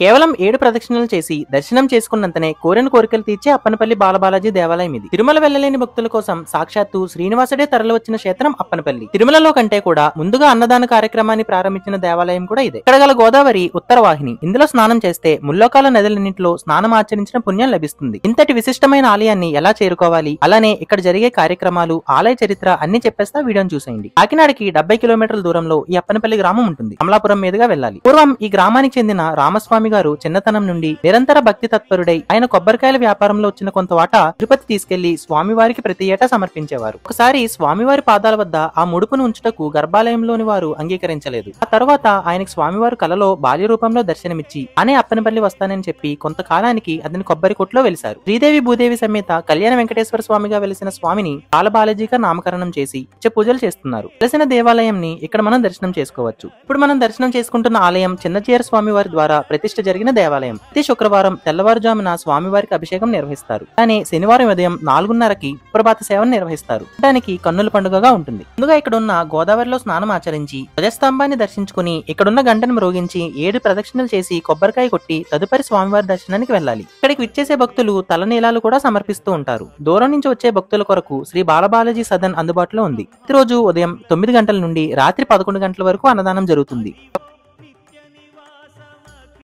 కేవలం 7 ప్రదక్షిణలు చేసి దర్శనం చేసుకున్నంతనే కోరిన కోరికలు తీర్చే అప్పనపల్లి బాలబాలాజీ దేవాలయం ఇది. తిరుమల వెళ్లలేని భక్తుల కోసం సాక్షాత్తు శ్రీనివాసుడే తరలివచ్చిన క్షేత్రం అప్పనపల్లి. తిరుమలలో కంటే కూడా ముందుగా అన్నదాన కార్యక్రమాన్ని ప్రారంభించిన దేవాలయం కూడా ఇదే. ఇక్కడ గల గోదావరి ఉత్తరవాహిని. ఇందులో స్నానం చేస్తే ముల్లోకాల నదులన్నింటిలో స్నానం ఆచరించిన పుణ్యం లభిస్తుంది. ఇంతటి విశిష్టమైన ఆలయాన్ని ఎలా చేరుకోవాలి, అలానే ఇక్కడ జరిగే కార్యక్రమాలు, ఆలయ చరిత్ర అన్ని చెప్పేస్తా వీడియోని చూసేయండి. కాకినాడకి 70 కిలోమీటర్ల దూరంలో ఈ అప్పనపల్లి గ్రామం ఉంటుంది. అమలాపురం మీదుగా వెళ్ళాలి. పూర్వం ఈ గ్రామానికి చెందిన రామస్వామి గారు చిన్నతనం నుండి నిరంతర భక్తి తత్పరుడై ఆయన కొబ్బరికాయల వ్యాపారంలో వచ్చిన కొంత వాటా తిరుపతి తీసుకెళ్లి స్వామివారికి ప్రతి ఏటా సమర్పించేవారు. ఒకసారి స్వామివారి పాదాల వద్ద ఆ ముడుపును ఉంచుటకు గర్భాలయంలోని వారు అంగీకరించలేదు. ఆ తర్వాత ఆయనకు స్వామివారు కలలో బాల్య రూపంలో దర్శనమిచ్చి అనే అప్పనపల్లి వస్తానని చెప్పి కొంతకాలానికి అతని కొబ్బరి కొట్లో వెలిశారు. శ్రీదేవి భూదేవి సమేత కళ్యాణ వెంకటేశ్వర స్వామిగా వెలిసిన స్వామిని బాలబాలాజీగా నామకరణం చేసి పూజలు చేస్తున్నారు. వెలిసిన దేవాలయంని ఇక్కడ మనం దర్శనం చేసుకోవచ్చు. ఇప్పుడు మనం దర్శనం చేసుకుంటున్న ఆలయం చిన్నచీర స్వామివారి ద్వారా ప్రతిష్ఠ జరిగిన దేవాలయం. ప్రతి శుక్రవారం తెల్లవారుజామున స్వామివారికి అభిషేకం నిర్వహిస్తారు. కానీ శనివారం ఉదయం 4:30కి ప్రభాత సేవను నిర్వహిస్తారు. దానికి కన్నుల పండుగగా ఉంటుంది. ముందుగా ఇక్కడ ఉన్న గోదావరిలో స్నానం ఆచరించి ధ్వజస్తంభాన్ని దర్శించుకుని ఇక్కడున్న గంటను మ్రోగించి 7 ప్రదక్షిణలు చేసి కొబ్బరికాయ కొట్టి తదుపరి స్వామివారి దర్శనానికి వెళ్ళాలి. ఇక్కడికి విచ్చేసే భక్తులు తలనీలాలు కూడా సమర్పిస్తూ ఉంటారు. దూరం నుంచి వచ్చే భక్తుల కొరకు శ్రీ బాలబాలాజీ సదన్ అందుబాటులో ఉంది. ప్రతిరోజు ఉదయం 9 గంటల నుండి రాత్రి 11 గంటల వరకు అన్నదానం జరుగుతుంది.